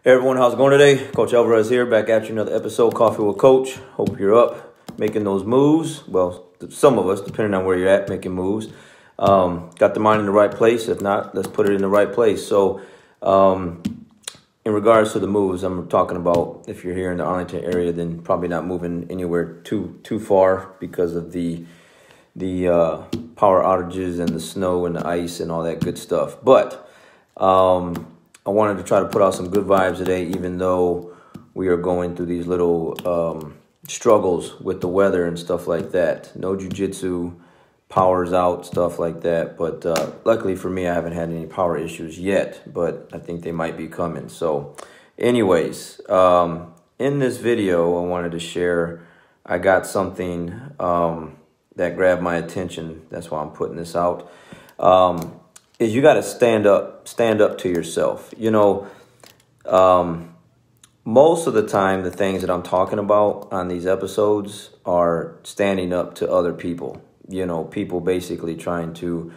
Hey everyone, how's it going today? Coach Alvarez here, back at you another episode, Coffee with Coach. Hope you're up, making those moves. Well, some of us, depending on where you're at, making moves. Got the mind in the right place. If not, let's put it in the right place. So, in regards to the moves, I'm talking about if you're here in the Arlington area, then probably not moving anywhere too far because of the power outages and the snow and the ice and all that good stuff. But I wanted to try to put out some good vibes today, even though we are going through these little struggles with the weather and stuff like that. No jiu-jitsu, powers out, stuff like that. But luckily for me, I haven't had any power issues yet, but I think they might be coming. So anyways, in this video, I wanted to share, I got something that grabbed my attention. That's why I'm putting this out. Is you got to stand up to yourself. You know, most of the time, the things that I'm talking about on these episodes are standing up to other people. You know, people basically trying to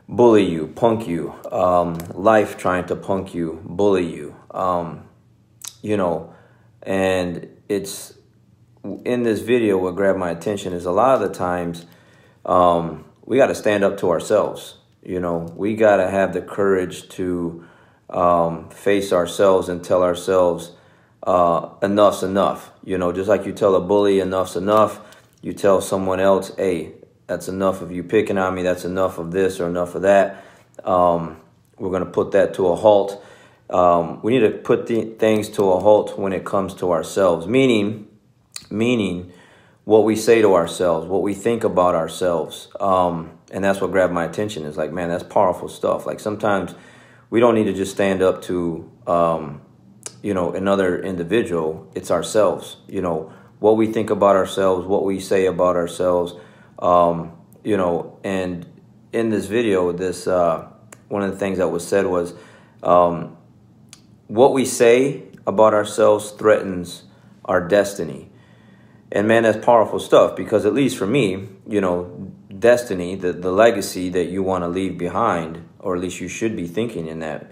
bully you, punk you, life trying to punk you, bully you, you know, and it's in this video, what grabbed my attention is a lot of the times we got to stand up to ourselves. You know, we got to have the courage to face ourselves and tell ourselves enough's enough. You know, just like you tell a bully enough's enough, you tell someone else, hey, that's enough of you picking on me. That's enough of this or enough of that. We're going to put that to a halt. We need to put things to a halt when it comes to ourselves, meaning what we say to ourselves, what we think about ourselves. And that's what grabbed my attention is like, man, that's powerful stuff. Like sometimes we don't need to just stand up to, you know, another individual. It's ourselves, you know, what we think about ourselves, what we say about ourselves, you know, and in this video, this, one of the things that was said was, what we say about ourselves threatens our destiny. And man, that's powerful stuff because at least for me, you know, destiny, the legacy that you want to leave behind, or at least you should be thinking in that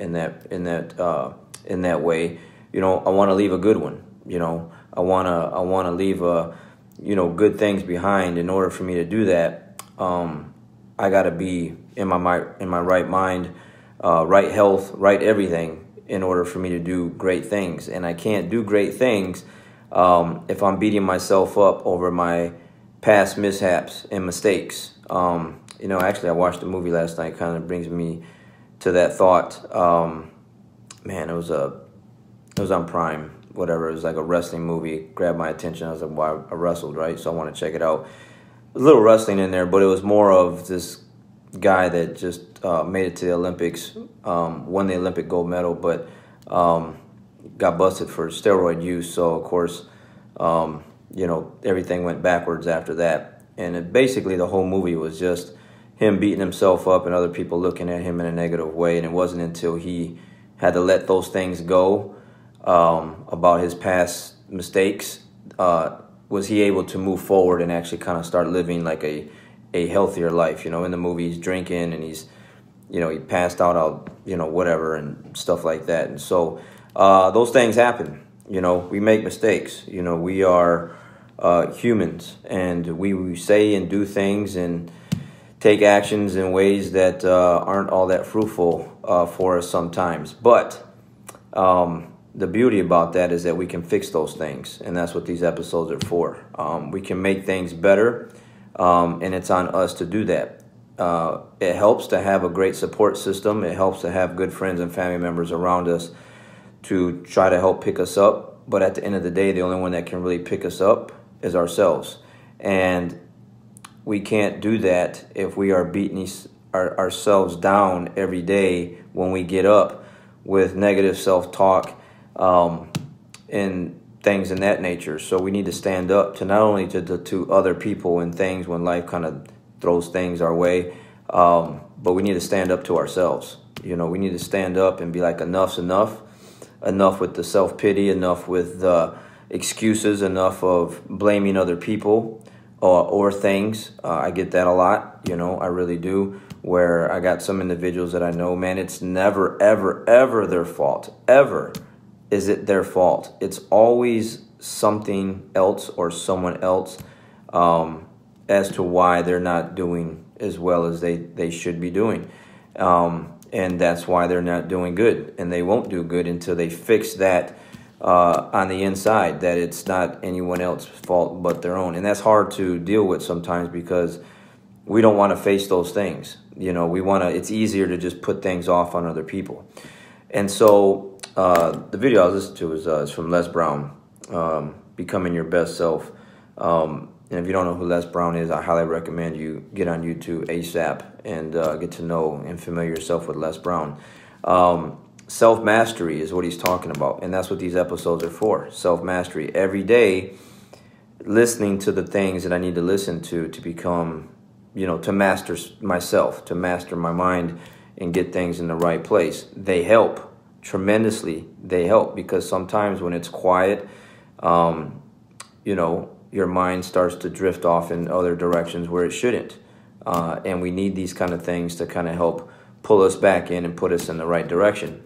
way. You know, I want to leave a good one. You know, I want to leave you know, good things behind. In order for me to do that, I got to be in my right mind, right health, right everything in order for me to do great things. And I can't do great things if I'm beating myself up over my past mishaps and mistakes. You know, actually, I watched a movie last night. Kind of brings me to that thought. Man, it was on Prime, whatever. It was like a wrestling movie. Grabbed my attention. I was like, wow, I wrestled, right? So I want to check it out. A little wrestling in there, but it was more of this guy that just made it to the Olympics, won the Olympic gold medal, but got busted for steroid use. So, of course, you know, everything went backwards after that. And basically the whole movie was just him beating himself up and other people looking at him in a negative way. And it wasn't until he had to let those things go about his past mistakes was he able to move forward and actually kind of start living like a healthier life. You know, in the movie he's drinking and he's, you know, he passed out, you know, whatever and stuff like that. And so those things happen. You know, we make mistakes. You know, we are humans, and we say and do things and take actions in ways that aren't all that fruitful for us sometimes. But the beauty about that is that we can fix those things, and that's what these episodes are for. We can make things better, and it's on us to do that. It helps to have a great support system. It helps to have good friends and family members around us to try to help pick us up. But at the end of the day, the only one that can really pick us up is ourselves. And we can't do that if we are beating ourselves down every day when we get up with negative self-talk and things in that nature. So we need to stand up to not only to other people and things when life kind of throws things our way, but we need to stand up to ourselves. You know, we need to stand up and be like, enough's enough. Enough with the self-pity, enough with the excuses, enough of blaming other people or things. I get that a lot, you know, I really do, where I got some individuals that I know, man, it's never, ever, ever their fault, ever. is it their fault? It's always something else or someone else as to why they're not doing as well as they should be doing. And that's why they're not doing good. And they won't do good until they fix that on the inside, that it's not anyone else's fault but their own. And that's hard to deal with sometimes because we don't want to face those things. You know, it's easier to just put things off on other people. And so the video I was listening to is from Les Brown, Becoming Your Best Self. And if you don't know who Les Brown is, I highly recommend you get on YouTube ASAP and get to know and familiar yourself with Les Brown. Self-mastery is what he's talking about, and that's what these episodes are for. Self-mastery. Every day, listening to the things that I need to listen to become, you know, to master myself, to master my mind and get things in the right place. They help tremendously. They help because sometimes when it's quiet, you know, your mind starts to drift off in other directions where it shouldn't. And we need these kind of things to kind of help pull us back in and put us in the right direction.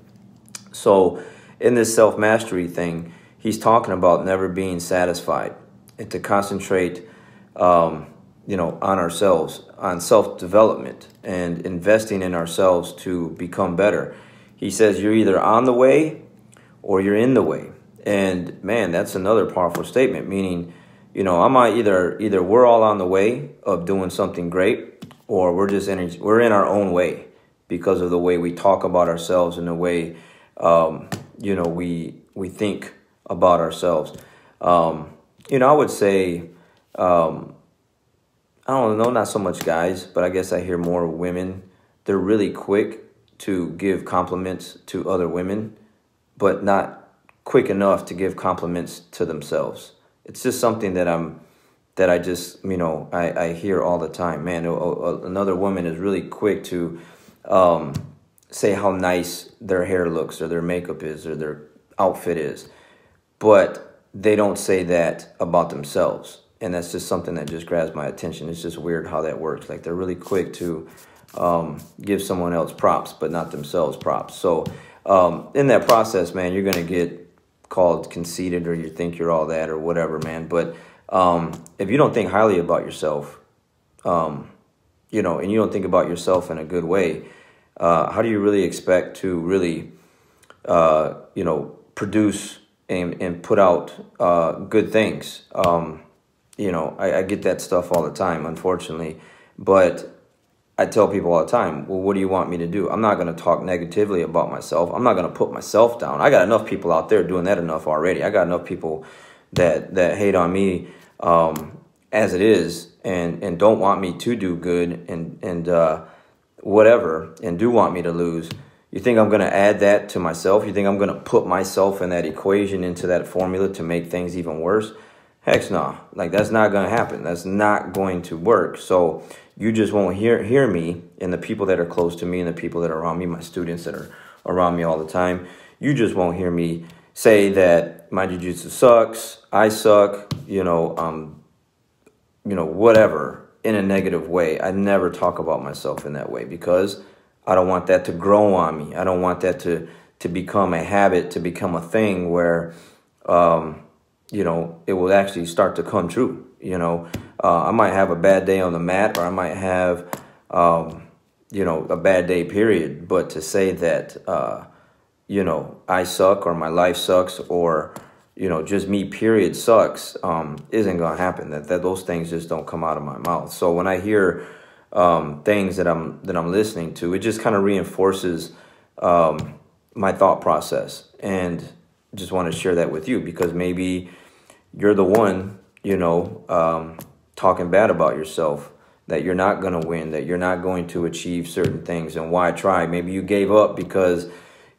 So in this self-mastery thing, he's talking about never being satisfied and to concentrate, you know, on ourselves, on self-development and investing in ourselves to become better. He says you're either on the way or you're in the way. And man, that's another powerful statement, meaning, you know, I might either we're all on the way of doing something great, or we're in our own way because of the way we talk about ourselves and the way, you know, we think about ourselves. You know, I would say, I don't know, not so much guys, but I guess I hear more women. They're really quick to give compliments to other women, but not quick enough to give compliments to themselves. It's just something that I just, you know, I hear all the time. Man, another woman is really quick to say how nice their hair looks or their makeup is or their outfit is, but they don't say that about themselves. And that's just something that just grabs my attention. It's just weird how that works. Like they're really quick to give someone else props, but not themselves props. So in that process, man, you're going to get called conceited or you think you're all that or whatever, man. But if you don't think highly about yourself, you know, and you don't think about yourself in a good way, how do you really expect to really, you know, produce and put out good things? You know, I get that stuff all the time, unfortunately, but I tell people all the time, well, what do you want me to do? I'm not going to talk negatively about myself. I'm not going to put myself down. I got enough people out there doing that enough already. I got enough people that hate on me as it is and don't want me to do good and whatever, and do want me to lose. You think I'm going to add that to myself? You think I'm going to put myself in that equation, into that formula to make things even worse? Heck no. Like, that's not going to happen. That's not going to work. So you just won't hear me, and the people that are close to me and the people that are around me, my students that are around me all the time, you just won't hear me say that my jiu-jitsu sucks, I suck, you know, whatever, in a negative way. I never talk about myself in that way because I don't want that to grow on me. I don't want that to become a habit, to become a thing where, you know, it will actually start to come true. You know, I might have a bad day on the mat, or I might have, you know, a bad day, period. But to say that, you know, I suck or my life sucks or, you know, just me, period, sucks, isn't going to happen. That those things just don't come out of my mouth. So when I hear things that I'm listening to, it just kind of reinforces my thought process. And just want to share that with you because maybe you're the one, you know, talking bad about yourself, that you're not going to win, that you're not going to achieve certain things. And why try? Maybe you gave up because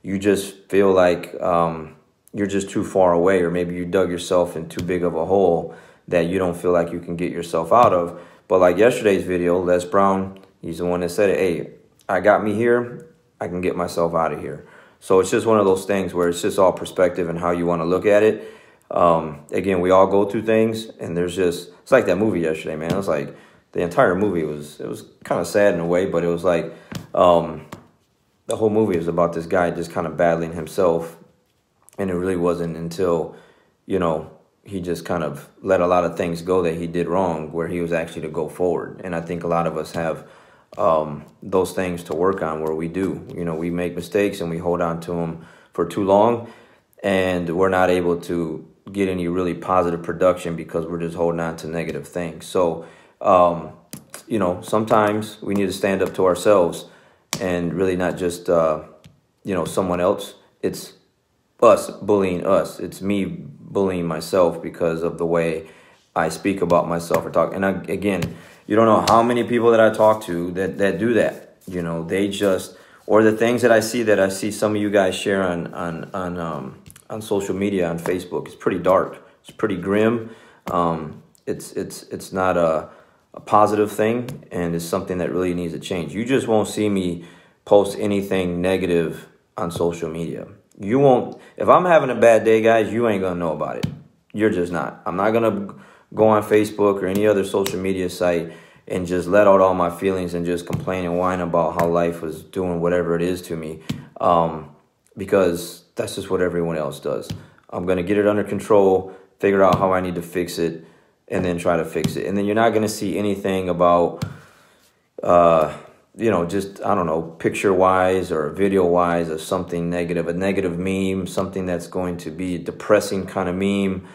you just feel like you're just too far away, or maybe you dug yourself in too big of a hole that you don't feel like you can get yourself out of. But like yesterday's video, Les Brown, he's the one that said, hey, I got me here, I can get myself out of here. So it's just one of those things where it's just all perspective and how you want to look at it. Again, we all go through things, and there's just, it's like that movie yesterday, man. It was like the entire movie was kind of sad in a way, but it was like the whole movie was about this guy just kind of battling himself And it really wasn't until, you know, he just kind of let a lot of things go that he did wrong, where he was actually to go forward. And I think a lot of us have those things to work on, where we do, you know, we make mistakes and we hold on to them for too long, and we're not able to get any really positive production because we're just holding on to negative things. So, you know, sometimes we need to stand up to ourselves and really not just, you know, someone else. It's us bullying us. It's me bullying myself because of the way I speak about myself or talk. And again, you don't know how many people that I talk to that do that. You know, they just, or the things that I see some of you guys share on social media, on Facebook. It's pretty dark. It's pretty grim. It's not a positive thing, and it's something that really needs to change. You just won't see me post anything negative on social media. You won't. If I'm having a bad day, guys, you ain't gonna know about it. You're just not. I'm not gonna go on Facebook or any other social media site and just let out all my feelings and just complain and whine about how life was doing whatever it is to me, because that's just what everyone else does. I'm gonna get it under control, figure out how I need to fix it, and then try to fix it. And then you're not gonna see anything about you know, just, I don't know, picture-wise or video-wise of something negative, a negative meme, something that's going to be a depressing kind of meme.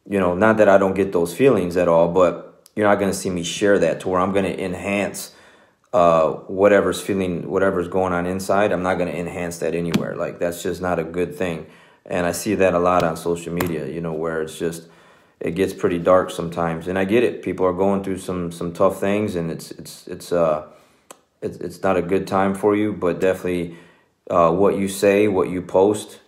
You know, not that I don't get those feelings at all, but you're not going to see me share that to where I'm going to enhance whatever's going on inside. I'm not going to enhance that anywhere. Like, that's just not a good thing. And I see that a lot on social media, you know, where it's just, it gets pretty dark sometimes, and I get it. People are going through some tough things, and it's not a good time for you. But definitely, what you say, what you post,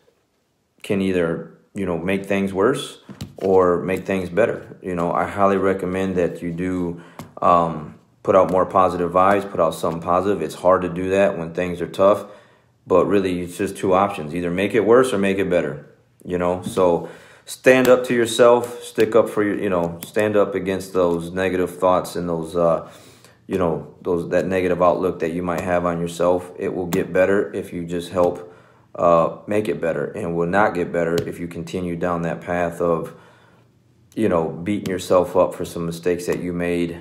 can either, you know, make things worse or make things better. You know, I highly recommend that you do put out more positive vibes, put out something positive. It's hard to do that when things are tough, but really, it's just two options: either make it worse or make it better. You know, so. Stand up to yourself, stick up for your, you know, stand up against those negative thoughts and those, you know, that negative outlook that you might have on yourself. It will get better if you just help make it better, and will not get better if you continue down that path of, you know, beating yourself up for some mistakes that you made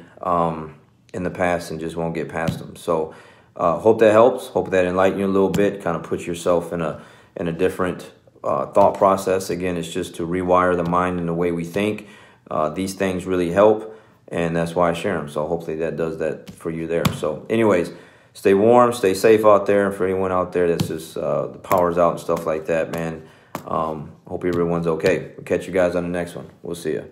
in the past and just won't get past them. So hope that helps. Hope that enlightened you a little bit, kind of put yourself in a different thought process. Again, it's just to rewire the mind and the way we think. These things really help, and that's why I share them. So hopefully that does that for you there. So anyways, stay warm, stay safe out there. And for anyone out there that's just the power's out and stuff like that, man, hope everyone's okay. We'll catch you guys on the next one. We'll see you.